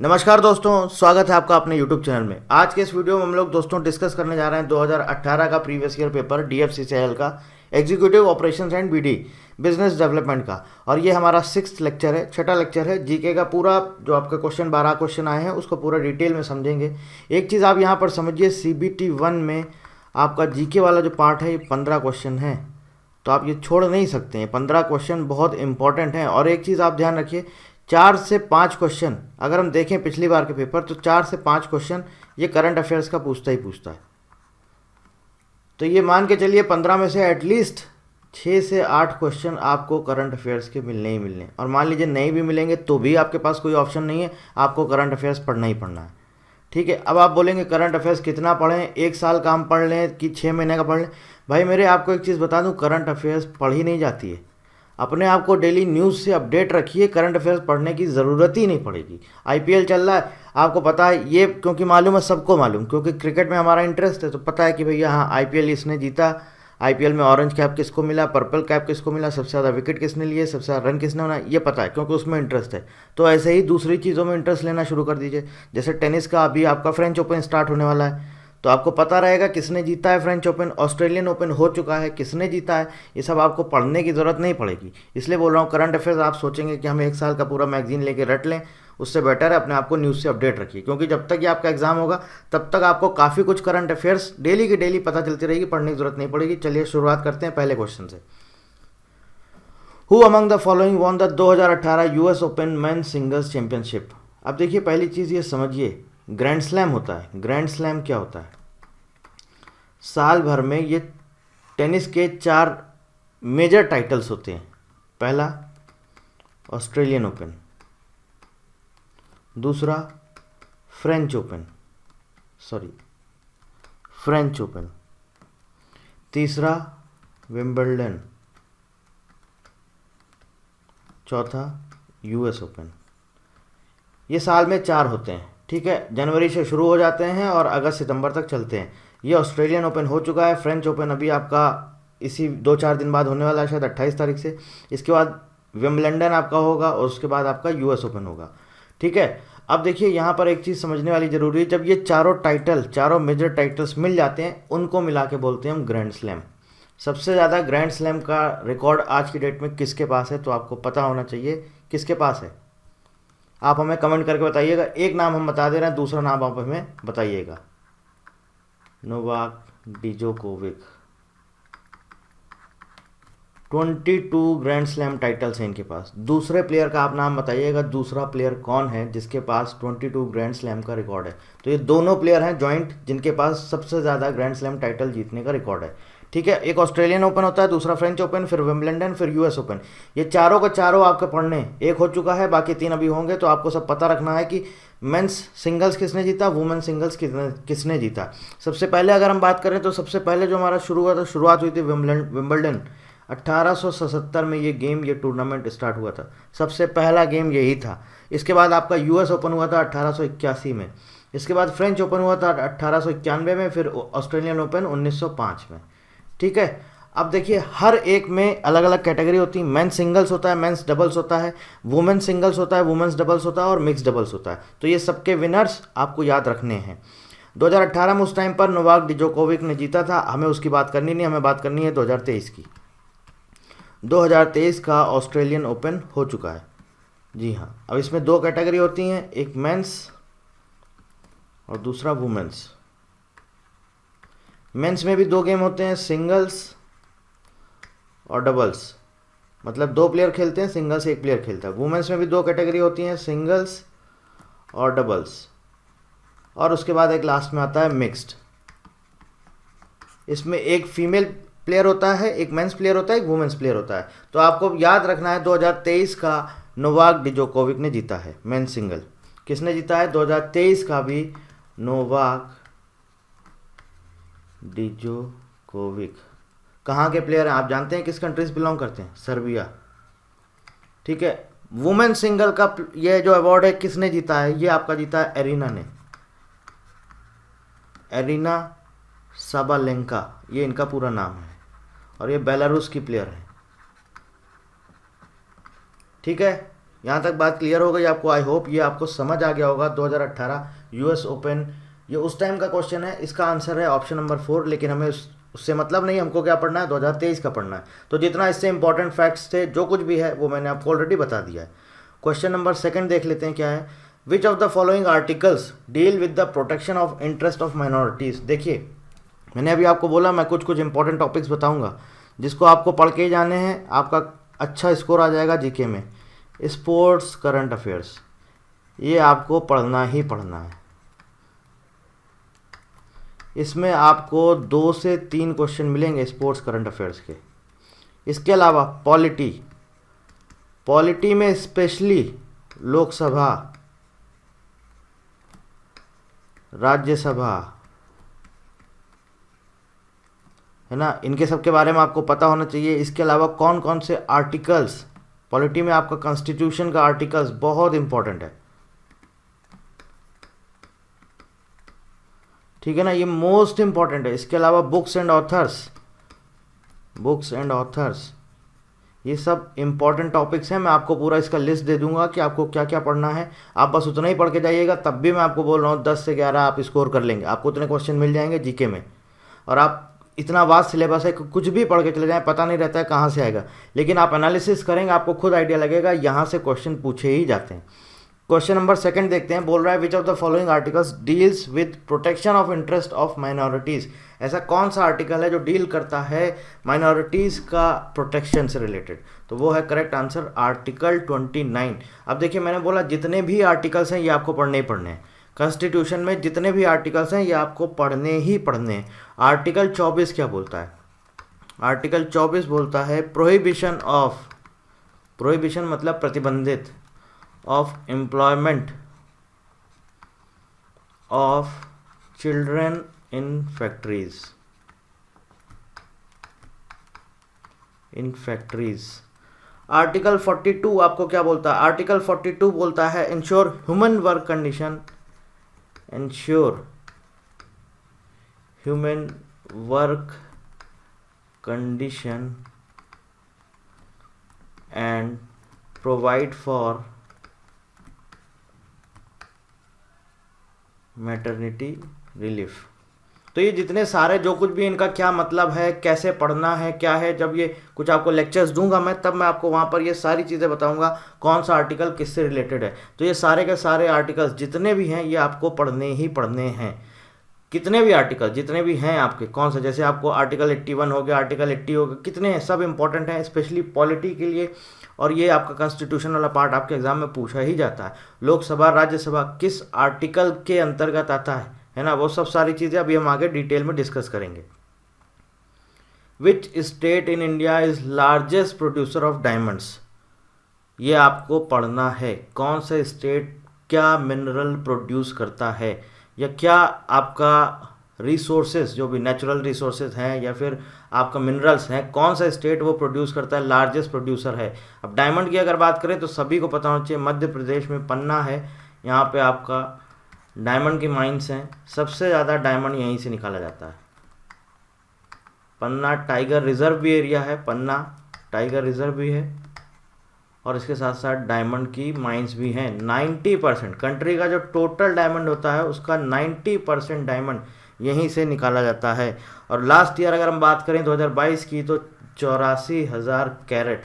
नमस्कार दोस्तों, स्वागत है आपका अपने YouTube चैनल में। आज के इस वीडियो में हम लोग दोस्तों डिस्कस करने जा रहे हैं 2018 का प्रीवियस ईयर पेपर DFCCIL का executive operations and BD business development का। और ये हमारा 6th लेक्चर है, छठा लेक्चर है। जीके का पूरा जो आपके क्वेश्चन 12 क्वेश्चन आए हैं उसको पूरा डिटेल में समझेंगे। एक चीज़ आप यहाँ पर समझिए, CBT 1 में आपका जीके वाला जो पार्ट है ये 15 क्वेश्चन है, तो आप ये छोड़ नहीं सकते हैं। 15 क्वेश्चन बहुत इंपॉर्टेंट हैं। और एक चीज़ आप ध्यान रखिए, 4 से 5 क्वेश्चन अगर हम देखें पिछली बार के पेपर, तो 4 से 5 क्वेश्चन ये करंट अफेयर्स का पूछता ही पूछता है। तो ये मान के चलिए 15 में से एटलीस्ट 6 से 8 क्वेश्चन आपको करंट अफेयर्स के मिलने ही मिलने। और मान लीजिए नहीं भी मिलेंगे तो भी आपके पास कोई ऑप्शन नहीं है, आपको करंट अफेयर्स पढ़ना ही पढ़ना है। ठीक है। अब आप बोलेंगे करंट अफेयर्स कितना पढ़ें, 1 साल का हम पढ़ लें कि 6 महीने का पढ़ लें। भाई मेरे आपको एक चीज़ बता दूं, करंट अफेयर्स पढ़ी नहीं जाती है। अपने आप को डेली न्यूज़ से अपडेट रखिए, करंट अफेयर्स पढ़ने की ज़रूरत ही नहीं पड़ेगी। IPL चल रहा है, आपको पता है ये, क्योंकि मालूम है, सबको मालूम, क्योंकि क्रिकेट में हमारा इंटरेस्ट है, तो पता है कि भैया हाँ IPL इसने जीता, IPL में ऑरेंज कैप किसको मिला, पर्पल कैप किसको मिला, सबसे ज़्यादा विकेट किसने लिए, सबसे ज़्यादा रन किसने बनाया, ये पता है क्योंकि उसमें इंटरेस्ट है। तो ऐसे ही दूसरी चीज़ों में इंटरेस्ट लेना शुरू कर दीजिए। जैसे टेनिस का अभी आपका फ्रेंच ओपन स्टार्ट होने वाला है, तो आपको पता रहेगा किसने जीता है फ्रेंच ओपन, ऑस्ट्रेलियन ओपन हो चुका है, किसने जीता है, ये सब आपको पढ़ने की ज़रूरत नहीं पड़ेगी। इसलिए बोल रहा हूँ, करंट अफेयर्स आप सोचेंगे कि हम 1 साल का पूरा मैगजीन लेके रट लें, उससे बेटर है अपने आप को न्यूज़ से अपडेट रखिए। क्योंकि जब तक ये आपका एग्जाम होगा तब तक आपको काफ़ी कुछ करंट अफेयर्स डेली की डेली पता चलती रहेगी, पढ़ने की जरूरत नहीं पड़ेगी। चलिए शुरुआत करते हैं पहले क्वेश्चन से। Who among the following won the 2018 US open main singles championship. अब देखिए, पहली चीज़ ये समझिए, ग्रैंड स्लैम होता है। ग्रैंड स्लैम क्या होता है? साल भर में ये टेनिस के 4 मेजर टाइटल्स होते हैं। पहला ऑस्ट्रेलियन ओपन, दूसरा फ्रेंच ओपन, तीसरा विंबलडन, चौथा US ओपन। ये साल में 4 होते हैं। ठीक है, जनवरी से शुरू हो जाते हैं और अगस्त सितंबर तक चलते हैं। ये ऑस्ट्रेलियन ओपन हो चुका है, फ्रेंच ओपन अभी आपका इसी 2-4 दिन बाद होने वाला है, शायद 28 तारीख से। इसके बाद विंबलडन आपका होगा और उसके बाद आपका US ओपन होगा। ठीक है। अब देखिए, यहाँ पर एक चीज़ समझने वाली ज़रूरी है, जब ये चारों मेजर टाइटल्स मिल जाते हैं, उनको मिला के बोलते हैं हम ग्रैंड स्लैम। सबसे ज़्यादा ग्रैंड स्लैम का रिकॉर्ड आज की डेट में किसके पास है, तो आपको पता होना चाहिए किसके पास है। आप हमें कमेंट करके बताइएगा। एक नाम हम बता दे रहे हैं, दूसरा नाम आप हमें बताइएगा। नोवाक डिजोकोविक। 22 ग्रैंड स्लैम टाइटल्स हैं इनके पास। दूसरे प्लेयर का आप नाम बताइएगा, दूसरा प्लेयर कौन है जिसके पास 22 ग्रैंड स्लैम का रिकॉर्ड है। तो ये दोनों प्लेयर हैं जॉइंट जिनके पास सबसे ज़्यादा ग्रैंड स्लैम टाइटल जीतने का रिकॉर्ड है। ठीक है। एक ऑस्ट्रेलियन ओपन होता है, दूसरा फ्रेंच ओपन, फिर विंबलडन, फिर US ओपन। ये चारों का चारों आपके पढ़ने, एक हो चुका है, बाकी 3 अभी होंगे। तो आपको सब पता रखना है कि मेंस सिंगल्स किसने जीता, वुमेन सिंगल्स किसने जीता। सबसे पहले अगर हम बात करें तो सबसे पहले जो हमारा शुरुआत हुई थी विंबलडन 1877 में ये टूर्नामेंट स्टार्ट हुआ था। सबसे पहला गेम यही था। इसके बाद आपका US ओपन हुआ था 1881 में। इसके बाद फ्रेंच ओपन हुआ था 1891 में, फिर ऑस्ट्रेलियन ओपन 1905 में। ठीक है। अब देखिए, हर एक में अलग अलग कैटेगरी होती है। मेंस सिंगल्स होता है, मेंस डबल्स होता है, वुमेन सिंगल्स होता है, वुमेन्स डबल्स होता है और मिक्स डबल्स होता है। तो ये सबके विनर्स आपको याद रखने हैं। 2018 में उस टाइम पर नोवाक डिजोकोविक ने जीता था। हमें उसकी बात करनी नहीं, हमें बात करनी है 2023 की। 2023 का ऑस्ट्रेलियन ओपन हो चुका है। जी हाँ। अब इसमें 2 कैटेगरी होती हैं, एक मेंस और दूसरा वुमेन्स। मेंस में भी 2 गेम होते हैं, सिंगल्स और डबल्स, मतलब 2 प्लेयर खेलते हैं, सिंगल्स 1 प्लेयर खेलता है। वुमेन्स में भी 2 कैटेगरी होती हैं, सिंगल्स और डबल्स, और उसके बाद एक लास्ट में आता है मिक्स्ड। इसमें एक फीमेल प्लेयर होता है, एक मेंस प्लेयर होता है, एक वुमेन्स प्लेयर होता है। तो आपको याद रखना है 2023 का नोवाक डिजोकोविक ने जीता है मेन सिंगल। किसने जीता है? 2023 का भी नोवाक डिजोकोविक। कहाँ के प्लेयर हैं आप जानते हैं? किस कंट्री से बिलोंग करते हैं? सर्बिया। ठीक है। वुमेन सिंगल का ये जो अवार्ड है किसने जीता है? ये आपका जीता है एरिना ने, एरिना साबालेंका, ये इनका पूरा नाम है, और ये बेलारूस की प्लेयर है। ठीक है। यहाँ तक बात क्लियर हो गई आपको? आई होप ये आपको समझ आ गया होगा। 2018 यूएस ओपन ये उस टाइम का क्वेश्चन है, इसका आंसर है ऑप्शन नंबर 4, लेकिन हमें उससे मतलब नहीं, हमको क्या पढ़ना है, 2023 का पढ़ना है। तो जितना इससे इंपॉर्टेंट फैक्ट्स थे, जो कुछ भी है वो मैंने आपको ऑलरेडी बता दिया है। क्वेश्चन नंबर 2 देख लेते हैं क्या है। Which of the following articles deal with the protection of interest of minorities. देखिए मैंने अभी आपको बोला मैं कुछ कुछ इंपॉर्टेंट टॉपिक्स बताऊंगा जिसको आपको पढ़ के ही जाने हैं, आपका अच्छा स्कोर आ जाएगा जीके में। स्पोर्ट्स करंट अफेयर्स, ये आपको पढ़ना ही पढ़ना है। इसमें आपको 2 से 3 क्वेश्चन मिलेंगे स्पोर्ट्स करंट अफेयर्स के। इसके अलावा पॉलिटी में स्पेशली लोकसभा, राज्यसभा, है ना, इनके सब के बारे में आपको पता होना चाहिए। इसके अलावा कौन कौन से आर्टिकल्स पॉलिटी में, आपका कॉन्स्टिट्यूशन का आर्टिकल्स बहुत इंपॉर्टेंट है, ठीक है ना, ये मोस्ट इंपॉर्टेंट है। इसके अलावा बुक्स एंड ऑथर्स, ये सब इंपॉर्टेंट टॉपिक्स हैं। मैं आपको पूरा इसका लिस्ट दे दूंगा कि आपको क्या क्या पढ़ना है, आप बस उतना ही पढ़ के जाइएगा। तब भी मैं आपको बोल रहा हूँ 10 से 11 आप स्कोर कर लेंगे, आपको उतने क्वेश्चन मिल जाएंगे जीके में। और आप इतना वास्ट सिलेबस है, कुछ भी पढ़ के चले जाएं, पता नहीं रहता है कहाँ से आएगा, लेकिन आप एनालिसिस करेंगे आपको खुद आइडिया लगेगा यहाँ से क्वेश्चन पूछे ही जाते हैं। क्वेश्चन नंबर 2 देखते हैं। बोल रहा है which of the following articles deals with protection of interest of minorities. ऐसा कौन सा आर्टिकल है जो डील करता है माइनॉरिटीज़ का प्रोटेक्शन से रिलेटेड? तो वो है करेक्ट आंसर आर्टिकल 29। अब देखिए मैंने बोला जितने भी आर्टिकल्स हैं ये आपको पढ़ने ही पढ़ने हैं। कॉन्स्टिट्यूशन में जितने भी आर्टिकल्स हैं ये आपको पढ़ने ही पढ़ने हैं। आर्टिकल 24 क्या बोलता है? आर्टिकल 24 बोलता है प्रोहिबिशन मतलब प्रतिबंधित, of employment of children in factories. Article 42 आपको क्या बोलता है? आर्टिकल 42 बोलता है ensure human work condition and provide for maternity relief. तो ये जितने सारे जो कुछ भी इनका क्या मतलब है, कैसे पढ़ना है, क्या है, जब ये कुछ आपको लेक्चर्स दूंगा मैं तब मैं आपको वहाँ पर ये सारी चीज़ें बताऊंगा कौन सा आर्टिकल किससे रिलेटेड है। तो ये सारे के सारे आर्टिकल्स जितने भी हैं ये आपको पढ़ने ही पढ़ने हैं। कितने भी आर्टिकल जितने भी हैं आपके, कौन सा, जैसे आपको आर्टिकल 81 हो गया, आर्टिकल 80 हो गया, कितने हैं, सब इंपॉर्टेंट हैं स्पेशली पॉलिटी के लिए। और ये आपका कॉन्स्टिट्यूशन वाला पार्ट आपके एग्जाम में पूछा ही जाता है। लोकसभा राज्यसभा किस आर्टिकल के अंतर्गत आता है ना, वो सब सारी चीज़ें अभी हम आगे डिटेल में डिस्कस करेंगे। Which state in India is largest producer of diamonds? ये आपको पढ़ना है। कौन सा स्टेट क्या मिनरल प्रोड्यूस करता है, या क्या आपका रिसोर्सेज जो भी नेचुरल रिसोर्सेज हैं या फिर आपका मिनरल्स हैं, कौन सा स्टेट वो प्रोड्यूस करता है, लार्जेस्ट प्रोड्यूसर है। अब डायमंड की अगर बात करें तो सभी को पता होना चाहिए, मध्य प्रदेश में पन्ना है, यहाँ पे आपका डायमंड की माइंस हैं, सबसे ज़्यादा डायमंड यहीं से निकाला जाता है। पन्ना टाइगर रिजर्व भी एरिया है, पन्ना टाइगर रिजर्व भी है, और इसके साथ साथ डायमंड की माइंस भी हैं। 90% कंट्री का जो टोटल डायमंड होता है उसका 90% डायमंड यहीं से निकाला जाता है। और लास्ट ईयर अगर हम बात करें 2022 की तो 84,000 कैरेट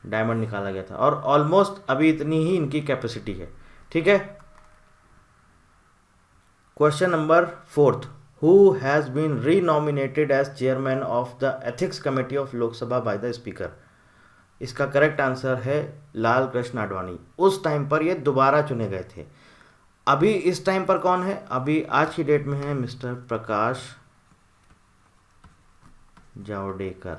डायमंड निकाला गया था, और ऑलमोस्ट अभी इतनी ही इनकी कैपेसिटी है। ठीक है। Question number 4, who has been renominated as chairman of the ethics committee of Lok Sabha by the speaker? इसका करेक्ट आंसर है लाल कृष्ण आडवाणी। उस टाइम पर ये दोबारा चुने गए थे। अभी इस टाइम पर कौन है? अभी आज की डेट में है मिस्टर प्रकाश जावड़ेकर।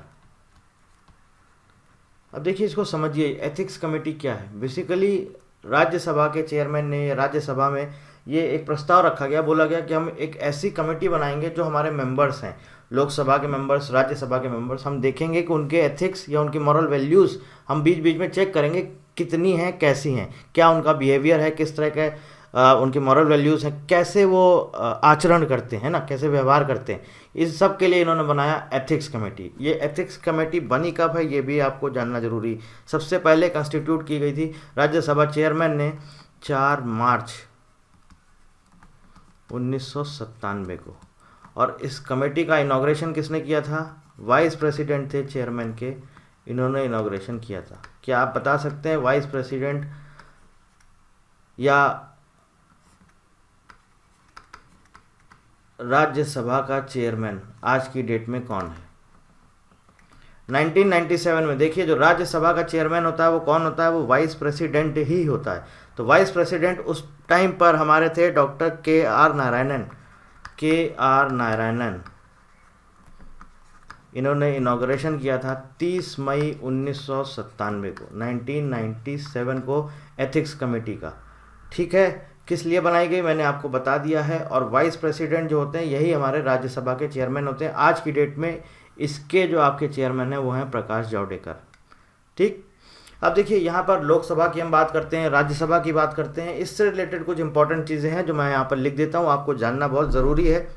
अब देखिए इसको समझिए, एथिक्स कमेटी क्या है। बेसिकली राज्यसभा के चेयरमैन ने, राज्यसभा में ये एक प्रस्ताव रखा गया, बोला गया कि हम एक ऐसी कमेटी बनाएंगे जो हमारे मेंबर्स हैं, लोकसभा के मेंबर्स, राज्यसभा के मेंबर्स, हम देखेंगे कि उनके एथिक्स या उनकी मॉरल वैल्यूज़ हम बीच बीच में चेक करेंगे कितनी हैं, कैसी हैं, क्या उनका बिहेवियर है, किस तरह के उनके मॉरल वैल्यूज़ हैं, कैसे वो आचरण करते हैं ना, कैसे व्यवहार करते हैं, इस सब के लिए इन्होंने बनाया एथिक्स कमेटी। ये एथिक्स कमेटी बनी कब है ये भी आपको जानना जरूरी। सबसे पहले कंस्टिट्यूट की गई थी राज्यसभा चेयरमैन ने 4 मार्च 1997 को। और इस कमेटी का इनॉग्रेशन किसने किया था? वाइस प्रेसिडेंट थे चेयरमैन के, इन्होंने इनॉग्रेशन किया था। क्या आप बता सकते हैं वाइस प्रेसिडेंट या राज्यसभा का चेयरमैन आज की डेट में कौन है? 1997 में देखिए, जो राज्यसभा का चेयरमैन होता है वो कौन होता है? वो वाइस प्रेसिडेंट ही होता है। तो वाइस प्रेसिडेंट उस टाइम पर हमारे थे डॉक्टर KR नारायणन। इन्होंने इनॉग्रेशन किया था 30 मई 1997 को, 1997 को एथिक्स कमेटी का। ठीक है, किस लिए बनाई गई मैंने आपको बता दिया है। और वाइस प्रेसिडेंट जो होते हैं यही हमारे राज्यसभा के चेयरमैन होते हैं। आज की डेट में इसके जो आपके चेयरमैन हैं वो हैं प्रकाश जावड़ेकर। ठीक, अब देखिए यहाँ पर लोकसभा की हम बात करते हैं, राज्यसभा की बात करते हैं। इससे रिलेटेड कुछ इंपॉर्टेंट चीज़ें हैं जो मैं यहाँ पर लिख देता हूँ, आपको जानना बहुत ज़रूरी है।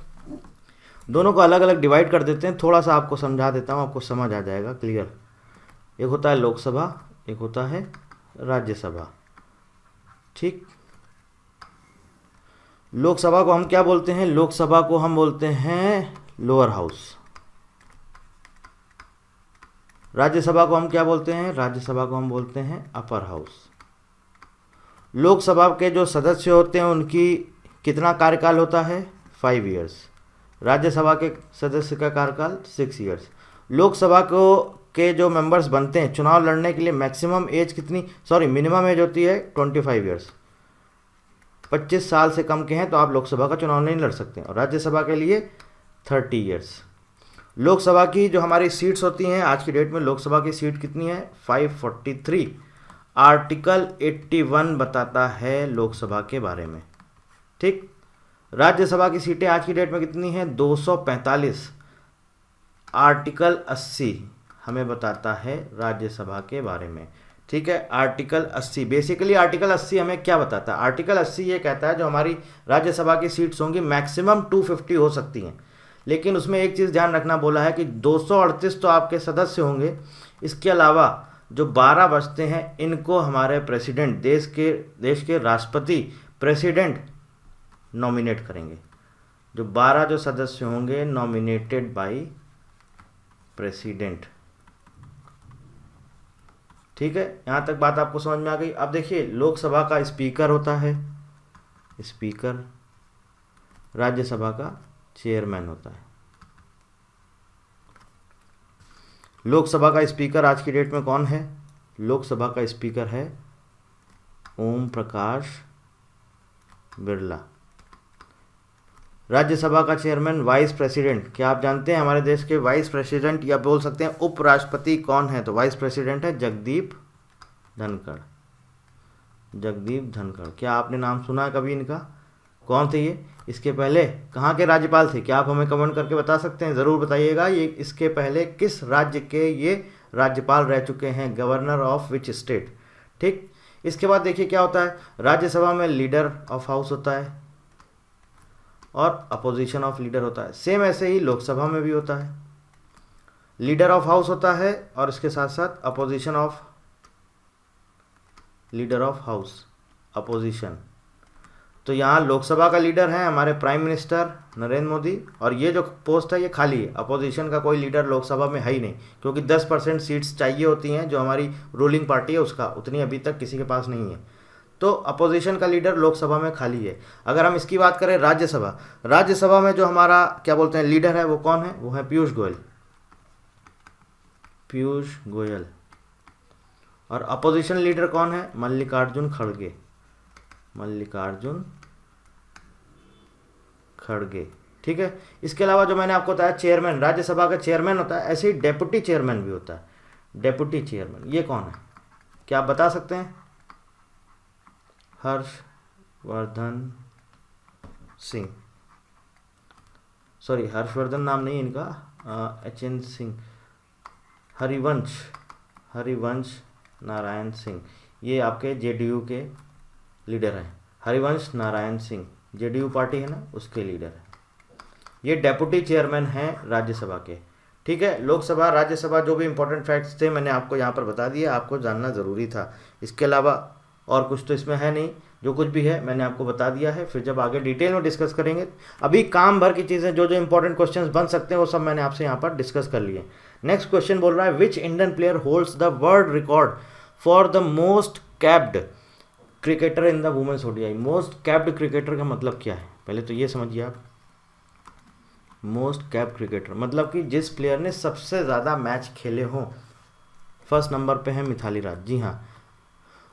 दोनों को अलग अलग डिवाइड कर देते हैं, थोड़ा सा आपको समझा देता हूँ, आपको समझ आ जाएगा क्लियर। एक होता है लोकसभा, एक होता है राज्यसभा। ठीक, लोकसभा को हम क्या बोलते हैं? लोकसभा को हम बोलते हैं लोअर हाउस। राज्यसभा को हम क्या बोलते हैं? राज्यसभा को हम बोलते हैं अपर हाउस। लोकसभा के जो सदस्य होते हैं उनकी कितना कार्यकाल होता है? 5 ईयर्स। राज्यसभा के सदस्य का कार्यकाल 6 ईयर्स। लोकसभा को के जो मेंबर्स बनते हैं चुनाव लड़ने के लिए मैक्सिमम एज कितनी, मिनिमम एज होती है 25 ईयर्स। 25 साल से कम के हैं तो आप लोकसभा का चुनाव नहीं लड़ सकते। और राज्यसभा के लिए 30 ईयर्स। लोकसभा की जो हमारी सीट्स होती हैं आज की डेट में, लोकसभा की सीट कितनी है? 543। आर्टिकल 81 बताता है लोकसभा के बारे में। ठीक, राज्यसभा की सीटें आज की डेट में कितनी हैं? 245। आर्टिकल 80 हमें बताता है राज्यसभा के बारे में। ठीक है, आर्टिकल 80 बेसिकली आर्टिकल 80 हमें क्या बताता है? आर्टिकल 80 ये कहता है जो हमारी राज्यसभा की सीट्स होंगी मैक्सिमम 250 हो सकती हैं, लेकिन उसमें एक चीज़ ध्यान रखना बोला है कि 238 तो आपके सदस्य होंगे, इसके अलावा जो 12 बचते हैं इनको हमारे प्रेसिडेंट, देश के राष्ट्रपति प्रेसिडेंट नॉमिनेट करेंगे। जो 12 जो सदस्य होंगे नॉमिनेटेड बाय प्रेसिडेंट। ठीक है, यहाँ तक बात आपको समझ में आ गई। अब देखिए, लोकसभा का स्पीकर होता है स्पीकर, राज्यसभा का चेयरमैन होता है। लोकसभा का स्पीकर आज की डेट में कौन है? लोकसभा का स्पीकर है ओम प्रकाश बिरला। राज्यसभा का चेयरमैन वाइस प्रेसिडेंट, क्या आप जानते हैं हमारे देश के वाइस प्रेसिडेंट या बोल सकते हैं उपराष्ट्रपति कौन है? तो वाइस प्रेसिडेंट है जगदीप धनखड़। जगदीप धनखड़, क्या आपने नाम सुना है कभी इनका? कौन थे ये? इसके पहले कहाँ के राज्यपाल थे? क्या आप हमें कमेंट करके बता सकते हैं? ज़रूर बताइएगा। ये इसके पहले किस राज्य के ये राज्यपाल रह चुके हैं? Governor of which state. ठीक, इसके बाद देखिए क्या होता है, राज्यसभा में लीडर ऑफ हाउस होता है और अपोजिशन ऑफ लीडर होता है। सेम ऐसे ही लोकसभा में भी होता है, लीडर ऑफ हाउस होता है और इसके साथ साथ opposition of leader of house, opposition. तो यहाँ लोकसभा का लीडर है हमारे प्राइम मिनिस्टर नरेंद्र मोदी, और ये जो पोस्ट है ये खाली है। अपोजिशन का कोई लीडर लोकसभा में है ही नहीं, क्योंकि 10% सीट्स चाहिए होती हैं जो हमारी रूलिंग पार्टी है उसका, उतनी अभी तक किसी के पास नहीं है। तो अपोजिशन का लीडर लोकसभा में खाली है। अगर हम इसकी बात करें राज्यसभा, राज्यसभा में जो हमारा क्या बोलते हैं लीडर है वो कौन है? वो है पीयूष गोयल। पीयूष गोयल। और अपोजिशन लीडर कौन है? मल्लिकार्जुन खड़गे। मल्लिकार्जुन खड़गे। ठीक है, इसके अलावा जो मैंने आपको बताया चेयरमैन, राज्यसभा का चेयरमैन होता है, ऐसे ही डेप्यूटी चेयरमैन भी होता है। डेप्यूटी चेयरमैन ये कौन है? क्या आप बता सकते हैं? हर्षवर्धन सिंह, सॉरी हर्षवर्धन नाम नहीं इनका, HN सिंह, हरिवंश नारायण सिंह, ये आपके JDU के लीडर हैं। हरिवंश नारायण सिंह, जेडीयू पार्टी है ना, उसके लीडर है। ये डेप्यूटी चेयरमैन हैं राज्यसभा के। ठीक है, लोकसभा राज्यसभा जो भी इंपॉर्टेंट फैक्ट्स थे मैंने आपको यहाँ पर बता दिया, आपको जानना ज़रूरी था। इसके अलावा और कुछ तो इसमें है नहीं, जो कुछ भी है मैंने आपको बता दिया है। फिर जब आगे डिटेल में डिस्कस करेंगे, अभी काम भर की चीज़ें जो जो इंपॉर्टेंट क्वेश्चंस बन सकते हैं वो सब मैंने आपसे यहाँ पर डिस्कस कर लिए। नेक्स्ट क्वेश्चन बोल रहा है which Indian player holds the world record for the most capped cricketer in the women's ODI. Most capped cricketer का मतलब क्या है, पहले तो ये समझिए आप। मोस्ट कैप्ड क्रिकेटर मतलब कि जिस प्लेयर ने सबसे ज़्यादा मैच खेले हों। फर्स्ट नंबर पे है मिथाली राज। जी हाँ,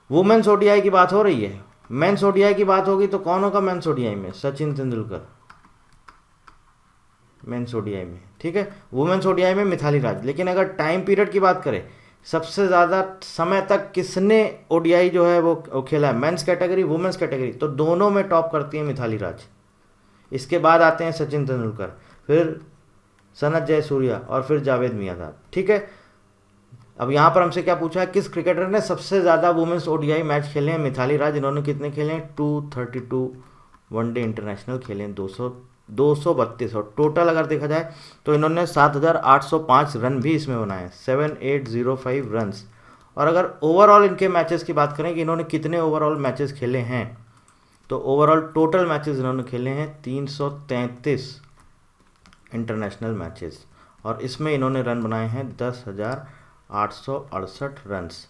वुमेन्स ओडीआई की बात हो रही है। मेंस ओडीआई की बात होगी तो कौन होगा मेंस ओडीआई में? सचिन तेंदुलकर मेंस ओडीआई में। ठीक है, वुमेन्स ओडीआई में मिथाली राज। लेकिन अगर टाइम पीरियड की बात करें, सबसे ज़्यादा समय तक किसने ओडीआई जो है वो खेला है, मेंस कैटेगरी वुमेन्स कैटेगरी, तो दोनों में टॉप करती है मिथाली राज। इसके बाद आते हैं सचिन तेंदुलकर, फिर सनत जयसूर्या और फिर जावेद मियांदाद। ठीक है, अब यहाँ पर हमसे क्या पूछा है, किस क्रिकेटर ने सबसे ज़्यादा वुमेन्स ओडीआई मैच खेले हैं? मिथाली राज। इन्होंने कितने खेले हैं? 232 वनडे इंटरनेशनल खेले हैं, 232। और टोटल अगर देखा जाए तो इन्होंने 7,805 रन भी इसमें बनाए, 7805 रन्स। और अगर ओवरऑल इनके मैचेस की बात करें कि इन्होंने कितने ओवरऑल मैचेस खेले हैं, तो ओवरऑल टोटल मैचेस इन्होंने खेले हैं 333 इंटरनेशनल मैचेस। और इसमें इन्होंने रन बनाए हैं 10,868 रन्स।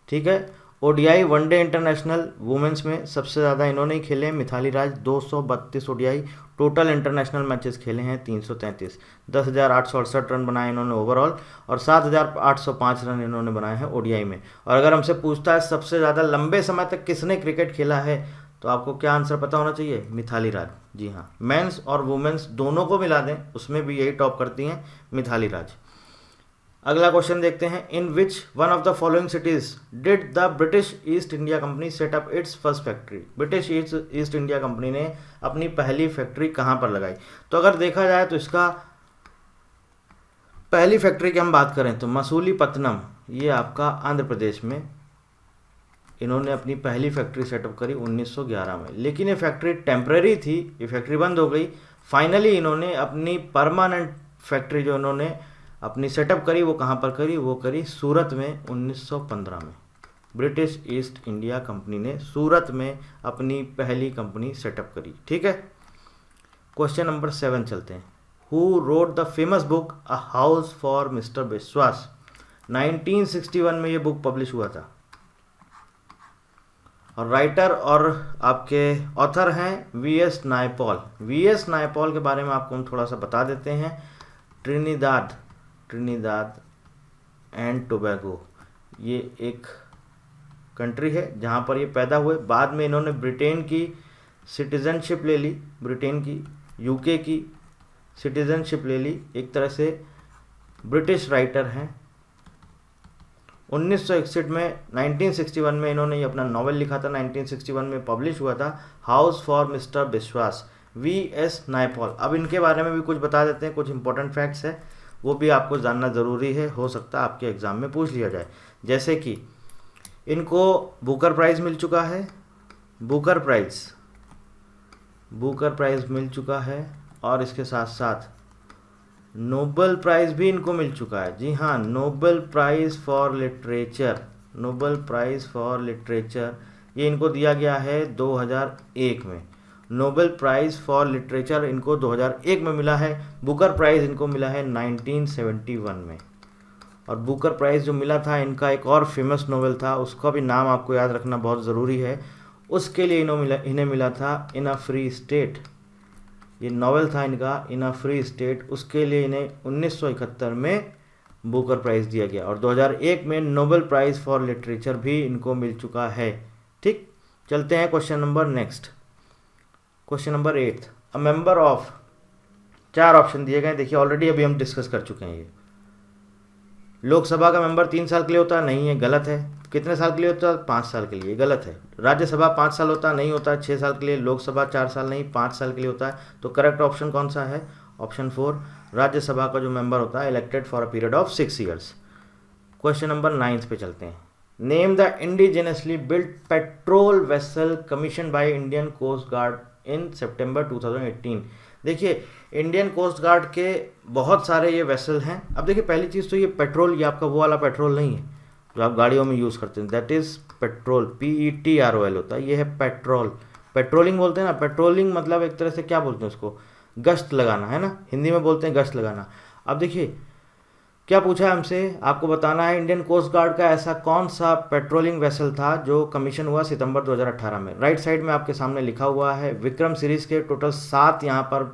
ठीक है, ओडीआई वनडे इंटरनेशनल वुमेन्स में सबसे ज़्यादा इन्होंने ही खेले हैं, Mithali Raj 232 ODI. Total international matches खेले हैं 333, 10,868 रन बनाए इन्होंने ओवरऑल और 7,805 रन इन्होंने बनाए हैं ओडीआई में। और अगर हमसे पूछता है सबसे ज़्यादा लंबे समय तक किसने क्रिकेट खेला है, तो आपको क्या आंसर पता होना चाहिए? मिथाली राज। जी हाँ, मेंस और वुमेन्स दोनों को मिला दें उसमें भी यही टॉप करती हैं, मिथाली राज। अगला क्वेश्चन देखते हैं, in which one of the following cities did the British East India Company set up its first factory. British East India Company ने अपनी पहली फैक्ट्री कहाँ पर लगाई? तो अगर देखा जाए तो इसका पहली फैक्ट्री की हम बात करें तो मसूलीपट्टनम, ये आपका आंध्र प्रदेश में इन्होंने अपनी पहली फैक्ट्री सेटअप करी 1911 में। लेकिन ये फैक्ट्री टेम्परेरी थी, ये फैक्ट्री बंद हो गई। फाइनली इन्होंने अपनी परमानेंट फैक्ट्री जो इन्होंने अपनी सेटअप करी वो कहाँ पर करी? वो करी सूरत में 1915 में। ब्रिटिश ईस्ट इंडिया कंपनी ने सूरत में अपनी पहली कंपनी सेटअप करी। ठीक है, क्वेश्चन नंबर 7 चलते हैं। Who wrote the famous book a house for mister विश्वास? 1961 में ये बुक पब्लिश हुआ था। और राइटर और आपके ऑथर हैं वीएस नायपॉल। वीएस नायपॉल के बारे में आपको हम थोड़ा सा बता देते हैं। ट्रिनिदाद एंड टोबैगो ये एक कंट्री है जहाँ पर ये पैदा हुए। बाद में इन्होंने ब्रिटेन की सिटीजनशिप ले ली, ब्रिटेन की, यूके की सिटीजनशिप ले ली। एक तरह से ब्रिटिश राइटर हैं। 1961 में इन्होंने ये अपना नॉवेल लिखा था, 1961 में पब्लिश हुआ था, हाउस फॉर मिस्टर विश्वास, वीएस नायपॉल। अब इनके बारे में भी कुछ बता देते हैं, कुछ इंपॉर्टेंट फैक्ट्स है वो भी आपको जानना ज़रूरी है, हो सकता है आपके एग्ज़ाम में पूछ लिया जाए। जैसे कि इनको बुकर प्राइज़ मिल चुका है, बुकर प्राइज़ मिल चुका है, और इसके साथ साथ नोबेल प्राइज़ भी इनको मिल चुका है। जी हाँ, नोबेल प्राइज़ फॉर लिटरेचर ये इनको दिया गया है 2001 में। नोबेल प्राइज़ फॉर लिटरेचर इनको 2001 में मिला है। बुकर प्राइज़ इनको मिला है 1971 में। और बुकर प्राइज़ जो मिला था इनका एक और फेमस नोवेल था, उसका भी नाम आपको याद रखना बहुत ज़रूरी है। उसके लिए इन्हें मिला था इन अ फ्री स्टेट। ये नॉवेल था इनका इन अ फ्री स्टेट, उसके लिए इन्हें 1971 में बुकर प्राइज़ दिया गया। और 2001 में नोबेल प्राइज़ फॉर लिटरेचर भी इनको मिल चुका है। ठीक, चलते हैं question number next. Question number 8, a member of, 4 option दिए गए। देखिए ऑलरेडी अभी हम डिस्कस कर चुके हैं। ये लोकसभा का मेंबर 3 साल के लिए होता है, नहीं है, गलत है। कितने साल के लिए होता है? 5 साल के लिए, गलत है। राज्यसभा 5 साल होता है, नहीं होता है, 6 साल के लिए। लोकसभा 4 साल नहीं, 5 साल के लिए होता है। तो करेक्ट ऑप्शन कौन सा है? ऑप्शन 4, राज्यसभा का जो मेंबर होता है elected for a period of 6 years. Question number 9 पे चलते हैं। Name the indigenously built petrol vessel commission by Indian coast guard in September 2018। देखिए इंडियन कोस्ट गार्ड के बहुत सारे ये वेसल हैं। अब देखिए पहली चीज़ तो ये पेट्रोल, ये आपका वो वाला पेट्रोल नहीं है जो आप गाड़ियों में यूज़ करते हैं, दैट इज़ पेट्रोल, PETROL होता है, ये है पेट्रोल। पेट्रोलिंग बोलते हैं ना, पेट्रोलिंग मतलब एक तरह से क्या बोलते हैं उसको, गश्त लगाना है ना, हिंदी में बोलते हैं गश्त लगाना। अब देखिए क्या पूछा है हमसे, आपको बताना है इंडियन कोस्ट गार्ड का ऐसा कौन सा पेट्रोलिंग वेसल था जो कमीशन हुआ सितंबर 2018 में। राइट साइड में आपके सामने लिखा हुआ है विक्रम सीरीज के टोटल 7 यहाँ पर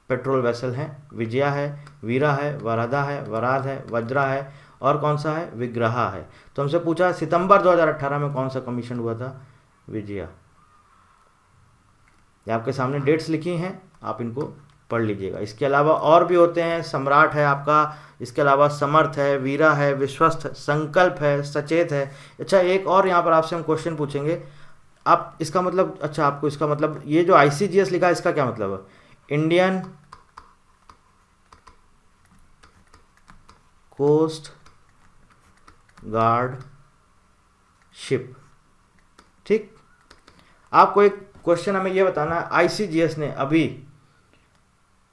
पेट्रोल वेसल हैं। विजया है, वीरा है, वराधा है, वराध है, वज्रा है और कौन सा है, विग्रहा है। तो हमसे पूछा सितंबर 2018 में कौन सा कमीशन हुआ था, विजया। ये आपके सामने डेट्स लिखी हैं, आप इनको पढ़ लीजिएगा। इसके अलावा और भी होते हैं, सम्राट है आपका, इसके अलावा समर्थ है, वीरा है, विश्वस्त, संकल्प है, सचेत है। अच्छा एक और यहाँ पर आपसे हम क्वेश्चन पूछेंगे, आप इसका मतलब, अच्छा आपको इसका मतलब, ये जो ICGS लिखा है इसका क्या मतलब है, इंडियन कोस्ट गार्ड शिप। ठीक, आपको एक क्वेश्चन हमें ये बताना है, ICGS ने अभी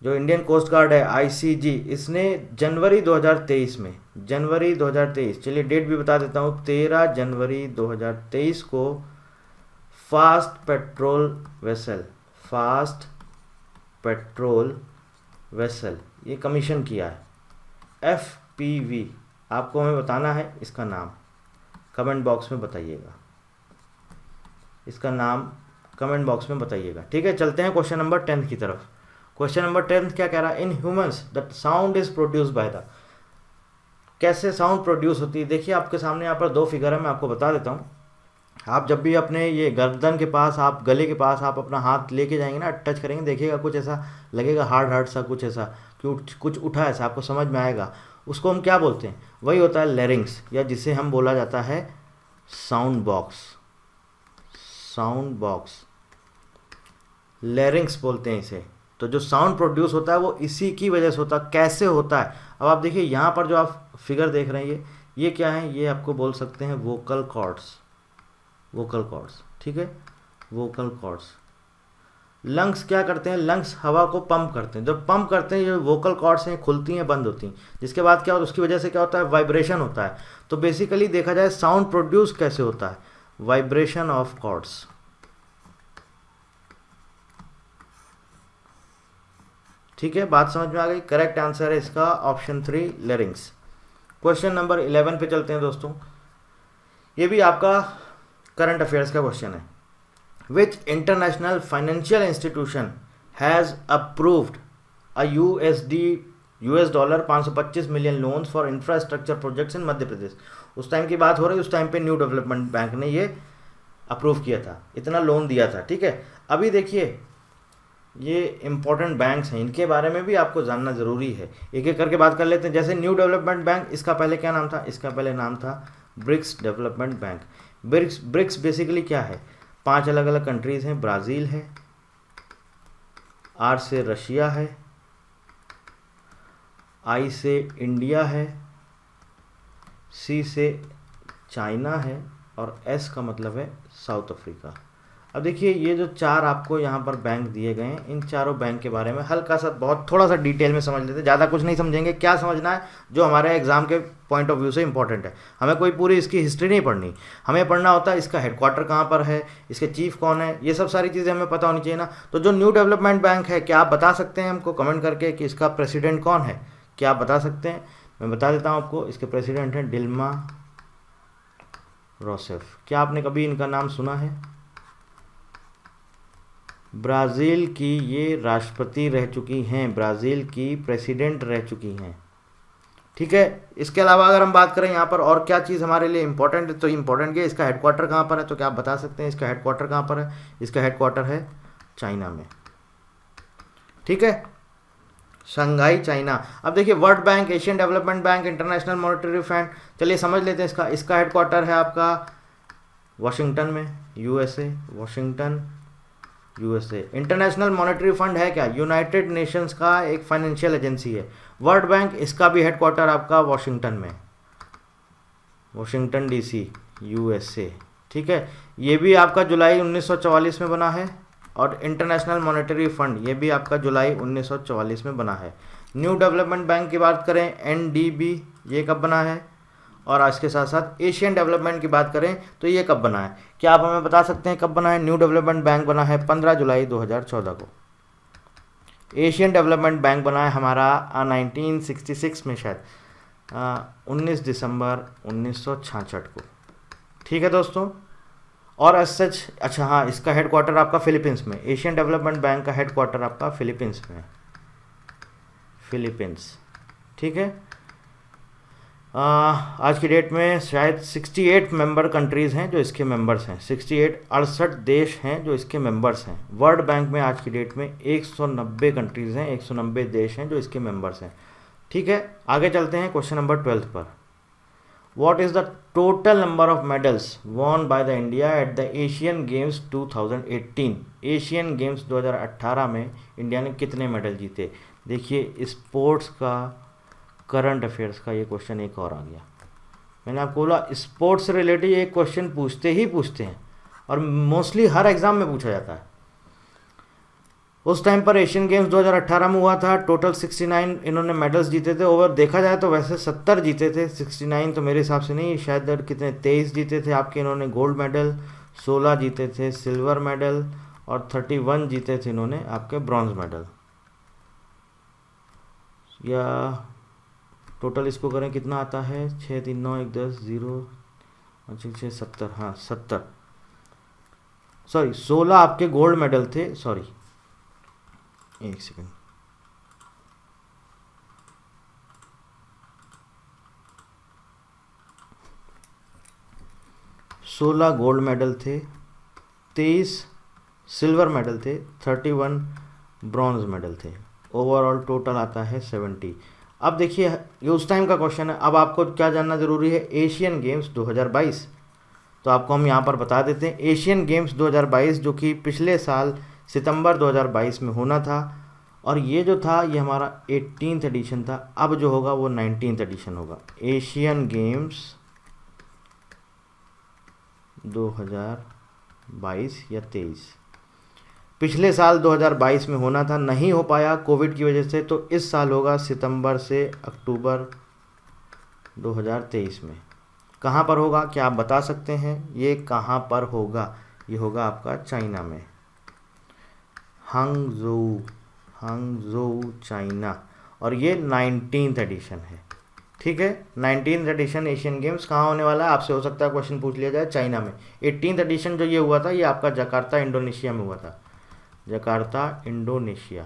जो इंडियन कोस्ट गार्ड है ICG, इसने जनवरी 2023 में, जनवरी 2023, चलिए डेट भी बता देता हूँ, 13 जनवरी 2023 को fast patrol vessel, fast patrol vessel ये कमीशन किया है, FPV। आपको हमें बताना है इसका नाम, कमेंट बॉक्स में बताइएगा, इसका नाम कमेंट बॉक्स में बताइएगा। ठीक है, चलते हैं क्वेश्चन नंबर 10 की तरफ। क्वेश्चन नंबर 10 क्या कह रहा है, in humans that sound is produce by the, कैसे साउंड प्रोड्यूस होती है। देखिए आपके सामने यहाँ पर 2 फिगर है, मैं आपको बता देता हूँ। आप जब भी अपने ये गर्दन के पास, आप गले के पास आप अपना हाथ लेके जाएंगे ना, टच करेंगे, देखिएगा कुछ ऐसा लगेगा, हार्ड हार्ड सा, कुछ ऐसा कुछ उठा ऐसा, आपको समझ में आएगा। उसको हम क्या बोलते हैं, वही होता है लैरिंक्स, या जिसे हम बोला जाता है sound box, sound box, larynx बोलते हैं इसे। तो जो साउंड प्रोड्यूस होता है वो इसी की वजह से होता है। कैसे होता है, अब आप देखिए यहाँ पर जो आप फिगर देख रहे हैं, ये क्या है, ये आपको बोल सकते हैं वोकल कॉर्ड्स, वोकल कॉर्ड्स। ठीक है, वोकल कॉर्ड्स। लंग्स क्या करते हैं, लंग्स हवा को पंप करते हैं, जब पंप करते हैं ये वोकल कॉर्ड्स हैं, खुलती हैं, बंद होती हैं, जिसके बाद क्या होता है, उसकी वजह से क्या होता है, वाइब्रेशन होता है। तो बेसिकली देखा जाए साउंड प्रोड्यूस कैसे होता है, वाइब्रेशन ऑफ कॉर्ड्स। ठीक है, बात समझ में आ गई। करेक्ट आंसर है इसका ऑप्शन 3, लैरिंक्स। क्वेश्चन नंबर 11 पे चलते हैं दोस्तों। ये भी आपका करंट अफेयर्स का क्वेश्चन है। Which international financial institution has approved a $US 525 million loans for infrastructure projects in Madhya Pradesh. उस टाइम की बात हो रही है, उस टाइम पे न्यू डेवलपमेंट बैंक ने ये अप्रूव किया था, इतना लोन दिया था। ठीक है, अभी देखिए ये इंपॉर्टेंट बैंक्स हैं, इनके बारे में भी आपको जानना ज़रूरी है। एक एक करके बात कर लेते हैं। जैसे न्यू डेवलपमेंट बैंक, इसका पहले क्या नाम था, इसका पहले नाम था BRICS development bank. BRICS basically क्या है, 5 अलग अलग कंट्रीज़ हैं, ब्राज़ील है, R से रशिया है, I से इंडिया है, C से चाइना है और S का मतलब है साउथ अफ्रीका। अब देखिए ये जो 4 आपको यहाँ पर बैंक दिए गए हैं, इन चारों बैंक के बारे में हल्का सा, बहुत थोड़ा सा डिटेल में समझ लेते हैं। ज़्यादा कुछ नहीं समझेंगे, क्या समझना है जो हमारे एग्जाम के पॉइंट ऑफ व्यू से इंपॉर्टेंट है। हमें कोई पूरी इसकी हिस्ट्री नहीं पढ़नी, हमें पढ़ना होता है इसका हेडक्वार्टर कहाँ पर है, इसके चीफ कौन है, ये सब सारी चीज़ें हमें पता होनी चाहिए ना। तो जो न्यू डेवलपमेंट बैंक है, क्या आप बता सकते हैं हमको कमेंट करके कि इसका प्रेसिडेंट कौन है, क्या आप बता सकते हैं? मैं बता देता हूँ आपको, इसके प्रेसिडेंट हैं डिल्मा रोसेफ। क्या आपने कभी इनका नाम सुना है? ब्राज़ील की ये राष्ट्रपति रह चुकी हैं, ब्राज़ील की प्रेसिडेंट रह चुकी हैं। ठीक है, इसके अलावा अगर हम बात करें यहाँ पर और क्या चीज़ हमारे लिए इंपॉर्टेंट है, तो इंपॉर्टेंट क्या, इसका हेडक्वार्टर कहाँ पर है, तो क्या आप बता सकते हैं इसका हेडक्वार्टर कहाँ पर है? इसका हेडक्वार्टर है चाइना में। ठीक है, शंघाई चाइना। अब देखिए world bank, Asian development bank, international monetary fund, चलिए समझ लेते हैं इसका हेडक्वार्टर है आपका वाशिंगटन में, USA, Washington USA. International monetary fund है क्या, यूनाइटेड नेशंस का एक फाइनेंशियल एजेंसी है। वर्ल्ड बैंक, इसका भी हेडक्वार्टर आपका वाशिंगटन में, वाशिंगटन DC। USA, ठीक है। ये भी आपका जुलाई 1944 में बना है। और इंटरनेशनल मॉनेटरी फंड ये भी आपका जुलाई 1944 में बना है। न्यू डेवलपमेंट बैंक की बात करें NDB, ये कब बना है। और इसके साथ साथ एशियन डेवलपमेंट की बात करें तो ये कब बना है, क्या आप हमें बता सकते हैं कब बना है। न्यू डेवलपमेंट बैंक बना है 15 जुलाई 2014 को। एशियन डेवलपमेंट बैंक बना है हमारा 1966 में, शायद 19 दिसंबर 1966 को, ठीक है दोस्तों। और एज सच, अच्छा हाँ, इसका हेडक्वार्टर आपका फिलीपींस में, एशियन डेवलपमेंट बैंक का हेडक्वार्टर आपका फिलीपींस में, फिलीपींस, ठीक है। आज की डेट में शायद 68 मेंबर कंट्रीज़ हैं जो इसके मेंबर्स हैं, 68 देश हैं जो इसके मेंबर्स हैं। वर्ल्ड बैंक में आज की डेट में 190 कंट्रीज़ हैं, 190 देश हैं जो इसके मेंबर्स हैं, ठीक है। आगे चलते हैं क्वेश्चन नंबर 12 पर। What is the total number of medals won by the India at the Asian Games 2018? Asian games 2018 में इंडिया ने कितने मेडल जीते। देखिए स्पोर्ट्स का, करंट अफेयर्स का ये क्वेश्चन एक और आ गया। मैंने आपको बोला स्पोर्ट्स से रिलेटेड ये क्वेश्चन पूछते ही पूछते हैं और मोस्टली हर एग्ज़ाम में पूछा जाता है। उस टाइम पर एशियन गेम्स 2018 में हुआ था। टोटल 69 इन्होंने मेडल्स जीते थे। ओवर देखा जाए तो वैसे 70 जीते थे, 69 तो मेरे हिसाब से नहीं, शायद कितने 23 जीते थे आपके इन्होंने गोल्ड मेडल, 16 जीते थे सिल्वर मेडल और 31 जीते थे इन्होंने आपके ब्रॉन्ज मेडल। या टोटल इसको करें कितना आता है, 6 3 9 1 10 0 6 70, हाँ 70, सॉरी 16 आपके गोल्ड मेडल थे, सॉरी एक सेकेंड, सोलह गोल्ड मेडल थे, 23 सिल्वर मेडल थे, 31 ब्रॉन्ज मेडल थे। ओवरऑल टोटल आता है 70। अब देखिए ये उस टाइम का क्वेश्चन है। अब आपको क्या जानना ज़रूरी है, एशियन गेम्स 2022, तो आपको हम यहाँ पर बता देते हैं। एशियन गेम्स 2022 जो कि पिछले साल सितंबर 2022 में होना था, और ये जो था ये हमारा 18th एडिशन था। अब जो होगा वो 19th एडिशन होगा। एशियन गेम्स 2022 या 23 पिछले साल 2022 में होना था, नहीं हो पाया कोविड की वजह से, तो इस साल होगा सितंबर से अक्टूबर 2023 में। कहाँ पर होगा क्या आप बता सकते हैं, ये कहाँ पर होगा। ये होगा आपका चाइना में, हांगझोउ चाइना, और ये 19th एडिशन है, ठीक है। 19th एडिशन एशियन गेम्स कहाँ होने वाला है, आपसे हो सकता है क्वेश्चन पूछ लिया जाए, चाइना में। 18th एडिशन जो ये हुआ था ये आपका जकार्ता इंडोनेशिया में हुआ था, जकार्ता इंडोनेशिया।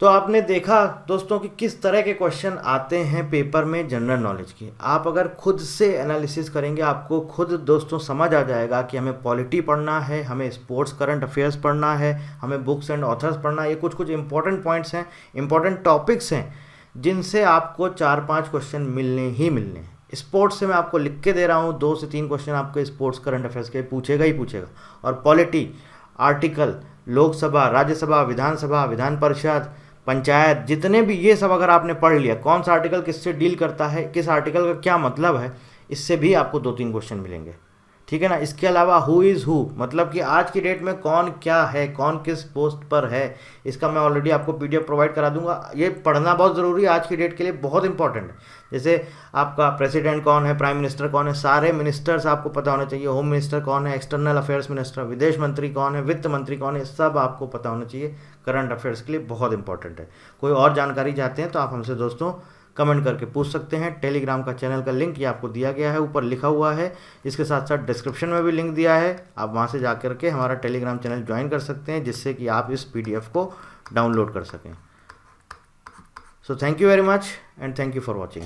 तो आपने देखा दोस्तों कि किस तरह के क्वेश्चन आते हैं पेपर में जनरल नॉलेज के। आप अगर खुद से एनालिसिस करेंगे आपको खुद दोस्तों समझ आ जाएगा कि हमें पॉलिटी पढ़ना है, हमें स्पोर्ट्स करंट अफेयर्स पढ़ना है, हमें बुक्स एंड ऑथर्स पढ़ना है। ये कुछ कुछ इंपॉर्टेंट पॉइंट्स हैं, इंपॉर्टेंट टॉपिक्स हैं जिनसे आपको 4-5 क्वेश्चन मिलने ही मिलने हैं। स्पोर्ट्स से मैं आपको लिख के दे रहा हूँ 2 से 3 क्वेश्चन आपके स्पोर्ट्स करंट अफेयर्स के पूछेगा ही पूछेगा। और पॉलिटी, आर्टिकल, लोकसभा, राज्यसभा, विधानसभा, विधान परिषद, पंचायत, जितने भी ये सब अगर आपने पढ़ लिया, कौन सा आर्टिकल किससे डील करता है, किस आर्टिकल का क्या मतलब है, इससे भी आपको 2-3 क्वेश्चन मिलेंगे, ठीक है ना। इसके अलावा हु इज़ हु, मतलब कि आज की डेट में कौन क्या है, कौन किस पोस्ट पर है, इसका मैं ऑलरेडी आपको PDF प्रोवाइड करा दूंगा। ये पढ़ना बहुत ज़रूरी है आज की डेट के लिए, बहुत इंपॉर्टेंट है। जैसे आपका प्रेसिडेंट कौन है, प्राइम मिनिस्टर कौन है, सारे मिनिस्टर्स आपको पता होने चाहिए। होम मिनिस्टर कौन है, एक्सटर्नल अफेयर्स मिनिस्टर, विदेश मंत्री कौन है, वित्त मंत्री कौन है, सब आपको पता होना चाहिए। करंट अफेयर्स के लिए बहुत इंपॉर्टेंट है। कोई और जानकारी चाहते हैं तो आप हमसे दोस्तों कमेंट करके पूछ सकते हैं। टेलीग्राम का चैनल का लिंक ये आपको दिया गया है, ऊपर लिखा हुआ है। इसके साथ साथ डिस्क्रिप्शन में भी लिंक दिया है, आप वहाँ से जाकर के हमारा टेलीग्राम चैनल ज्वाइन कर सकते हैं, जिससे कि आप इस PDF को डाउनलोड कर सकें। So thank you very much and thank you for watching.